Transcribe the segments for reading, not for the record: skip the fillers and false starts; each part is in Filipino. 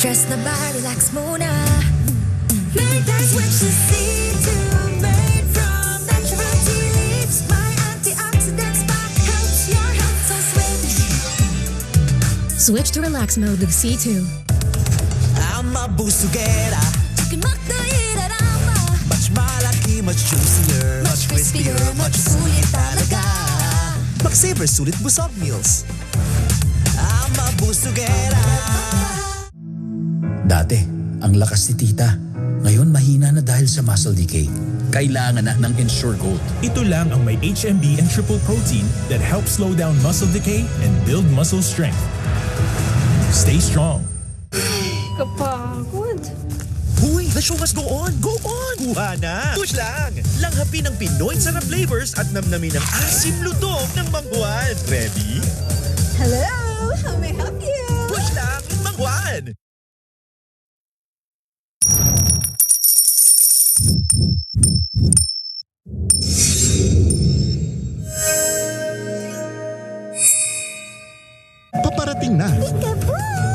Stress na ba, relax muna. Made by Switch to C2, made from natural tea leaves. My antioxidants pack helps your health, so switch. Switch to relax mode with C2. Ama busugera, Chicken makdairarama, much malaki, much juicier, much crispier, much sulit talaga. Mag-savor sulit busog meals. Ama busugera. Dati, ang lakas ni tita. Ngayon mahina na dahil sa muscle decay. Kailangan na ng Ensure Gold. Ito lang ang may HMB and triple protein that helps slow down muscle decay and build muscle strength. Stay strong. Kapagod. Huy, the show must go on! Go on! Kuha na! Push lang! Langhapin ng Pinoy sarap flavors at namnamin ang asim lutong ng Mangwan. Ready? Hello! How may I help you? Push lang! Mangwan! Paparating na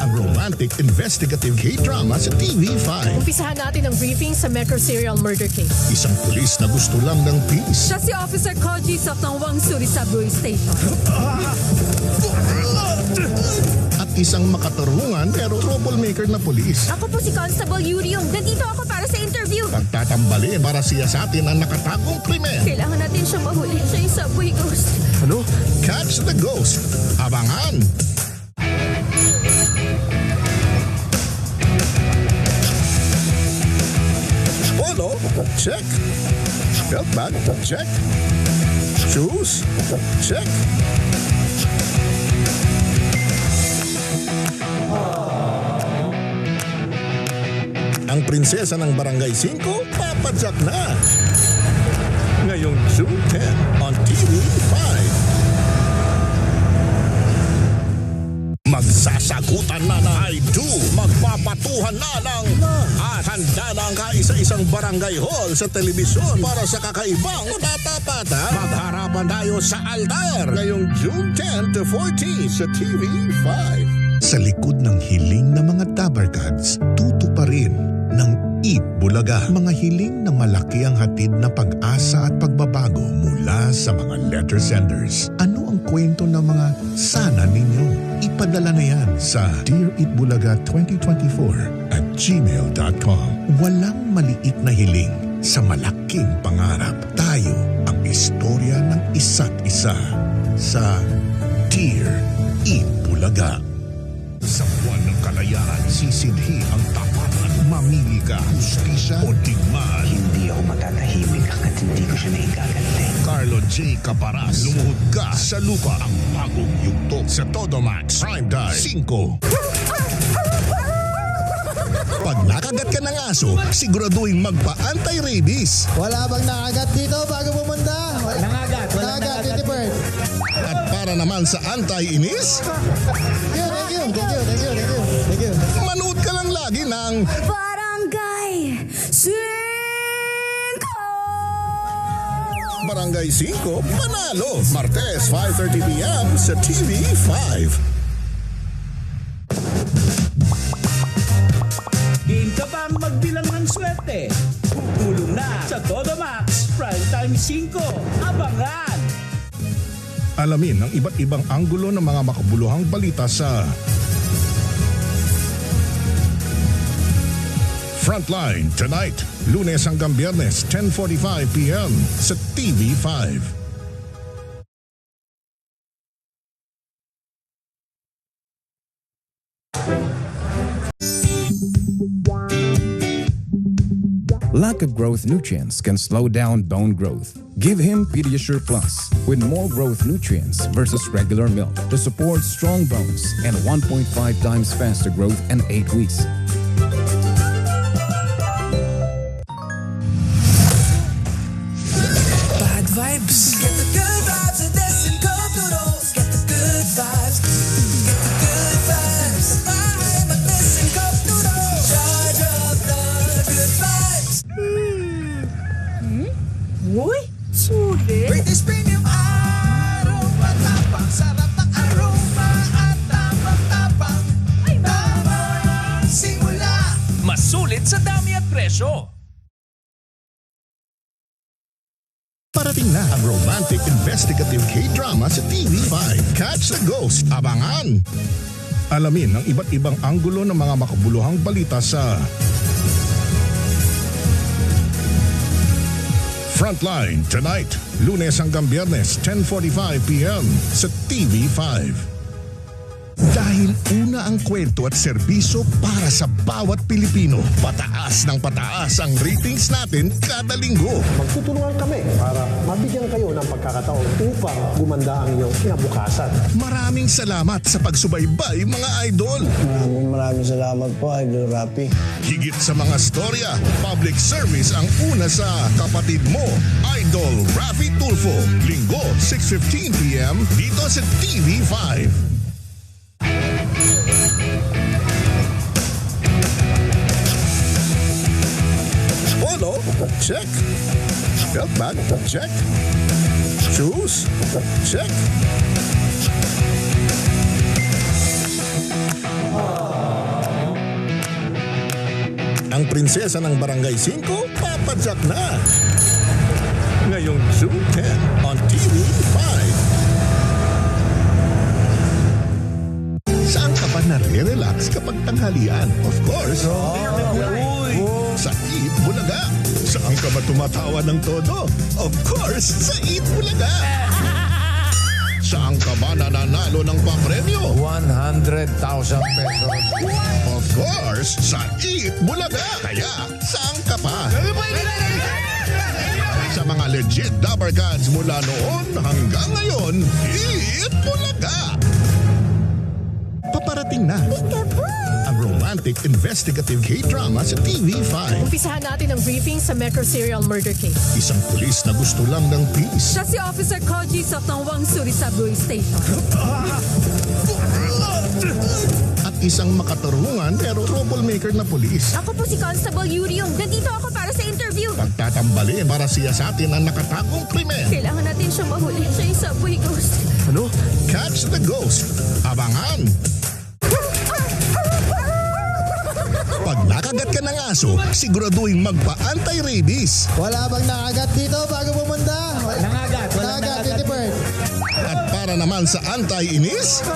ang romantic investigative K-drama sa TV5. Umpisahan natin ang briefing sa Metro Serial Murder Case. Isang pulis na gusto lang ng peace. Siya si Officer Koji sa Tangwang Surisaburi Station. At isang makatarungan pero troublemaker na pulis. Ako po si Constable Yuryong. Nandito ako para sa interview. Pagtatambalin para siyasatin ang nakatagong krimen. Kailangan natin siyang mahuli. Siya yung subway ghost. Ano? Catch the Ghost. Abangan! Polo? Check. Belt bag? Check. Shoes? Check. Ang prinsesa ng Barangay 5, papadyak na! Ngayong June 10 on TV5. Magsasagutan na ng I do, magpapatuhan na ng at handa na ang kaisa-isang barangay hall sa telebisyon para sa kakaibang tatapatan. Magharapan tayo sa altar ngayong June 10 to 14 sa TV5. Sa likod ng hiling ng mga tabarkads, tutuparin ng Eat Bulaga. Mga hiling na malaki ang hatid na pag-asa at pagbabago mula sa mga letter senders. Ano ang kwento ng mga sana ninyo? Ipadala na yan sa deareatbulaga2024@gmail.com. Walang maliit na hiling sa malaking pangarap. Tayo ang istorya ng isa't isa sa Dear Eat Bulaga. Sa buwan ng kalayaan, sisidhi ang tapatan. Mamili ka, hustisya o digmaan. Hindi ako matatahimik hanggat hindi ko siya naigagaling. Carlo J. Caparas, lumuhod ka sa lupa. Ang bagong yugto sa Todomax Prime Time 5. Pag nakagat ka ng aso, siguraduhin magpa-anti-rabies. Wala bang nakagat dito bago pumunta? Nangagat. Titi Bird. At para naman sa anti-inis, Thank you. manood ka lang lagi ng Barangay 5! Barangay 5 Panalo. Martes, 5:30 p.m. sa TV5. Game ka bang magbilang ng swerte? Pupulong na sa Todomax Primetime 5. Abangan! Alamin ang iba't ibang anggulo ng mga makabuluhang balita sa Frontline tonight, Lunes hanggang Biyernes, 10:45 p.m. sa TV5. Lack of growth nutrients can slow down bone growth. Give him Pediasure Plus with more growth nutrients versus regular milk to support strong bones and 1.5 times faster growth in 8 weeks. Bad vibes. Get the good vibes at Destin Cup Noodles. Get the good vibes. Get the good vibes. I'm at Destin Cup Noodles. Charge up the good vibes. Uy, sulit. British Premium Aroma Tapang. Sarap ng aroma at tapang-tapang. Ay, tapang. negosyo. Parating na ang romantic investigative K-drama sa TV5. Catch the Ghost. Abangan! Alamin ang iba't ibang anggulo ng mga makabuluhang balita sa Frontline tonight, Lunes hanggang Biyernes, 10:45 p.m. sa TV5. Dahil una ang kwento at serbisyo para sa bawat Pilipino. Pataas ng pataas ang ratings natin kada linggo. Magtutulungan kami para mabigyan kayo ng pagkakataon upang gumanda ang inyong kinabukasan. Maraming salamat sa pagsubaybay mga idol. Maraming salamat po, Idol Rapi. Higit sa mga storya, public service ang una sa kapatid mo, Idol Rafi Tulfo. Linggo, 6:15 p.m. dito sa TV5. Polo, check. Belt bag, check. Shoes, check. Ang prinsesa ng Barangay 5, papadyak na. Ngayong June 10 on TV5. Saan ka ba nare-relax kapag tanghalian? Of course, sa Eat Bulaga. Saan ka ba tumatawa ng todo? Of course, sa Eat Bulaga. Saan ka ba nananalo ng papremyo? 100,000 pesos. Of course, sa Eat Bulaga. Kaya, saan ka pa? Sa mga legit Dabber Gods mula noon hanggang ngayon, Eat Bulaga. Paparating na ang romantic investigative K-drama sa TV5. Umpisahan natin ang briefing sa Metro Serial Murder Case. Isang pulis na gusto lang ng peace. Siya si Officer Koji sa Tangwang Surisaburi Station. At isang makatarungan pero troublemaker na pulis. Ako po si Constable Yuriong. Nandito ako para sa interview. Pagtatambali para siyasatin ang nakatakong krimen. Kailangan natin siyang mahuli. Siya yung subway ghost. Ano? Catch the Ghost. Abangan! Pag nakagat ka ng aso, siguraduhin magpa-anti-rabies. Wala bang nakagat dito bago pumunta? Nangagat. Nakagat, Titi Bird. At para naman sa anti-inis,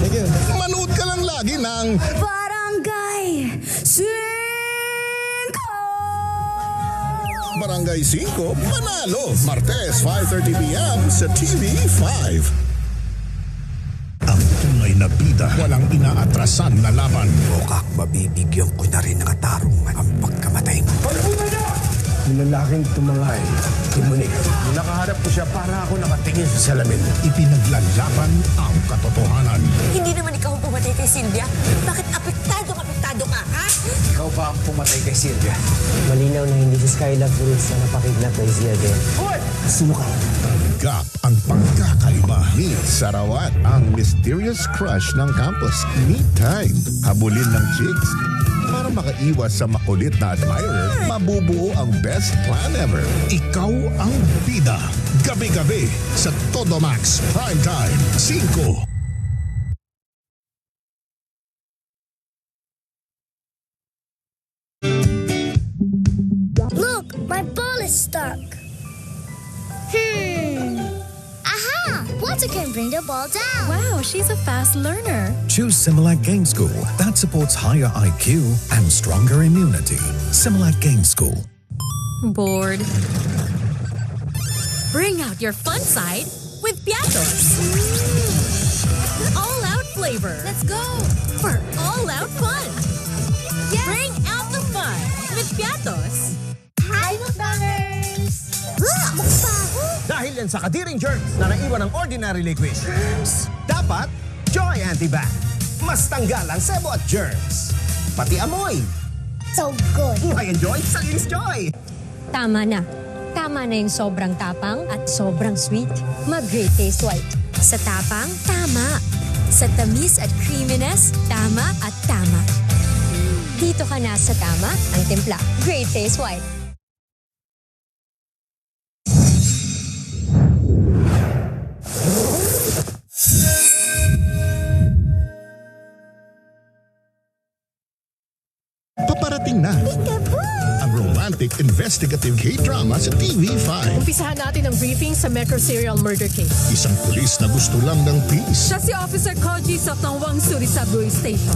Thank you. manood ka lang lagi ng Barangay 5. Barangay 5 Panalo. Martes, 5:30 p.m. sa TV5. Ang tunay na bida, walang inaatrasan na laban. Bukak, mabibigyan ko na rin ng katarungan ang pagkamatay mo. Yung lalaking tumangay, tumunik. Nung nakaharap ko siya, para ako nakatingin sa salamin. Ipinaglalaban ang katotohanan. Hindi naman ikaw ang pumatay kay Sylvia. Bakit apektado ka, ha? Ikaw ba ang pumatay kay Sylvia? Malinaw na hindi si Skylar Cruz na napakidnap kay Sylvia. Suka. Tanggap ang pagkakaiba. Meet Sarawat, ang mysterious crush ng campus. Meet time. Habulin ng chicks. Para makaiwas sa makulit na admirer, mabubuo ang best plan ever. Ikaw ang bida. Gabi-gabi sa Todo Max Primetime 5. Look, my ball is stuck. Aha! Water can bring the ball down. Wow, she's a fast learner. Choose Similac Game School that supports higher IQ and stronger immunity. Similac Game School. Bored. Bring out your fun side with Piatos. All-out flavor. Let's go. For all-out fun. Bring out the fun with Piatos. Hi, McDonald's! Dahil yan sa kadiring germs na naiwan ng ordinary liquid, dapat Joy Antibac. Mas tanggal ang sebo at germs. Pati amoy. So good. Buhay ang Joy sa Linis Joy. Tama na. Tama na yung sobrang tapang at sobrang sweet. Mag-Great Taste White. Sa tapang, tama. Sa tamis at creaminess, tama at tama. Dito ka na sa tama, ang timpla. Great Taste White. Magbigyan na. Ang romantic investigative K-drama sa TV5. Umpisahan natin ang briefing sa Metro Serial Murder Case. Isang pulis na gusto lang ng peace. Siya si Officer Koji sa Tongwang Suri-Saburi Station.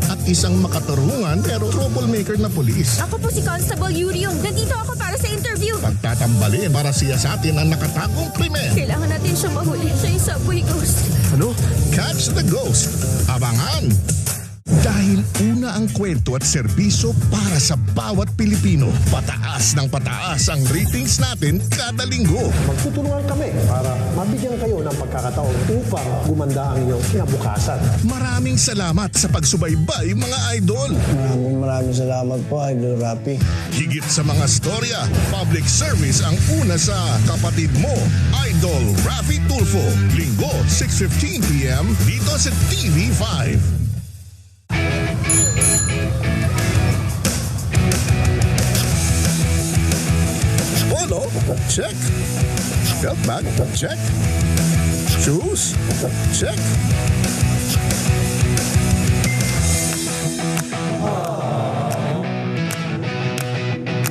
At isang makatarungan pero troublemaker na pulis. Ako po si Constable Yuriong. Nandito ako para sa interview. Pagtatambalin para siyasatin ang nakatagong krimen. Kailangan natin siyang mahuli. Siya yung subway ghost. Ano? Catch the Ghost. Abangan! Dahil una ang kwento at serbisyo para sa bawat Pilipino. Pataas ng pataas ang ratings natin kada linggo. Magtutulungan kami para mabigyan kayo ng pagkakataon upang gumanda ang inyong kinabukasan. Maraming salamat sa pagsubaybay mga idol. Maraming salamat po, Idol Rapi. Higit sa mga storya, public service ang una sa kapatid mo, Idol Rafi Tulfo. Linggo, 6:15 p.m. dito sa TV5. Polo, check. Belt bag, check. Shoes, check.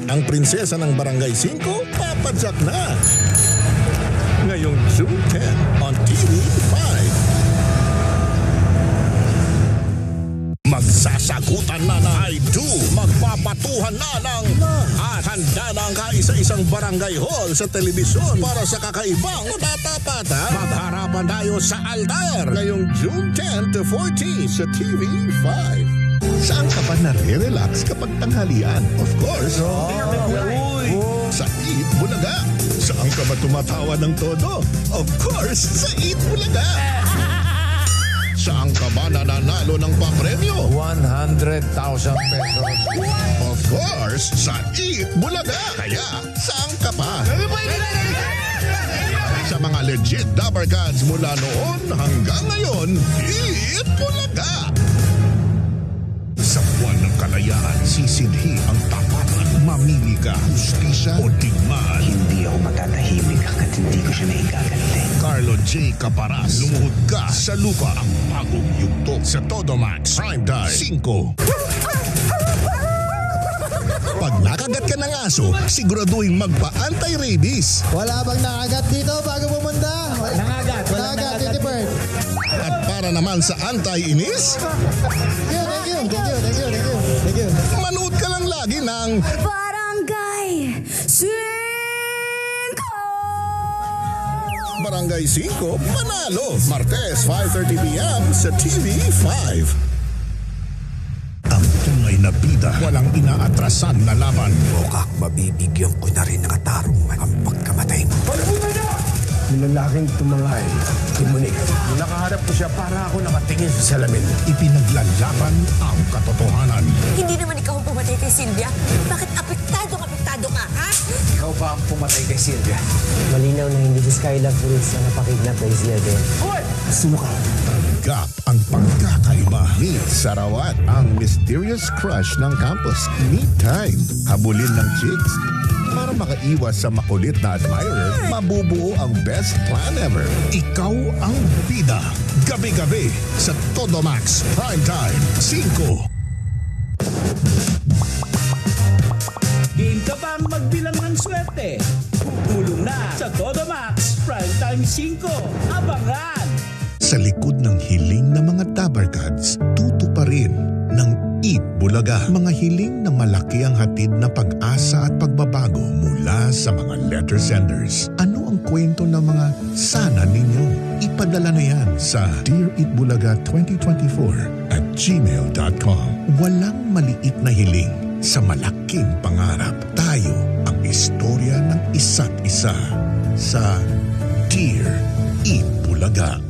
Ang prinsesa ng Barangay 5, papadyak na. Ngayong June 10 on TV5. Magsasagutan na ng I do. Magpapatuhan na ng at handa na ang kaisa-isang barangay hall sa telebisyon para sa kakaibang tatapatan. Magharapan tayo sa altar ngayong June 10 to 14 sa TV5. Saan ka pa nare-relax kapag tanghalian? Of course, sa Eat Bulaga. Saan ka ba tumatawa ng todo? Of course, sa Eat Bulaga. Saan ka ba nananalo ng papremyo? 100,000 pesos. Of course, sa Eat Bulaga. Kaya, saan ka pa? Sa mga legit Dabber Gods mula noon hanggang ngayon, Eat Bulaga. Sa buwan ng kalayaan, sisidhi ang tapatan. Mamili ka, justisya o digmaan. Hindi ako matatahimik hanggat hindi ko siya naigaganti. Carlo J. Caparas, lumuhod ka sa lupa. Ang bagong yugto sa Todomax Primetime 5. Pag nakagat ka ng aso, siguraduhin magpa-anti-rabies. Wala bang nakagat dito bago pumunta? Nangagat. Nakagat, Titi Bird. At para naman sa anti-inis, Thank you. manood ka lang lagi ng Barangay 5. Barangay 5 Manalo. Martes, 5:30 p.m. sa TV5. Ang tunay na bida, walang inaatrasan na laban. Mukha mabibigyan ko na rin ng katarungan ang pagkamatay mo. Yung lalaking tumangay, tumunik. Nakaharap ko siya para ako nakatingin sa salamin. Ipinaglalaban ang katotohanan. Hindi naman ikaw ang pumatay kay Sylvia. Bakit apektado ka, ha? Ikaw ba ang pumatay kay Sylvia? Malinaw na hindi si Skylar Cruz na napakidnap kay Zia din. Suka. Tanggap ang pagkakaiba. Meet Sarawat, ang mysterious crush ng campus. Meet time. Habulin ng chicks. Para makaiwas sa makulit na admirer, mabubuo ang best plan ever. Ikaw ang bida. Gabi-gabi sa Todomax Primetime 5. Game ka bang magbilang ng swerte? Pupulong na sa Todomax Primetime 5. Abangan! Sa likod ng hiling ng mga Dabber Gods, tutuparin ng Eat Bulaga. Mga hiling na malaki ang hatid na pag-asa at pagbabago mula sa mga letter senders. Ano ang kwento ng mga sana ninyo? Ipadala na yan sa deareatbulaga2024@gmail.com. Walang maliit na hiling sa malaking pangarap. Tayo ang istorya ng isa't isa sa Dear Eat Bulaga.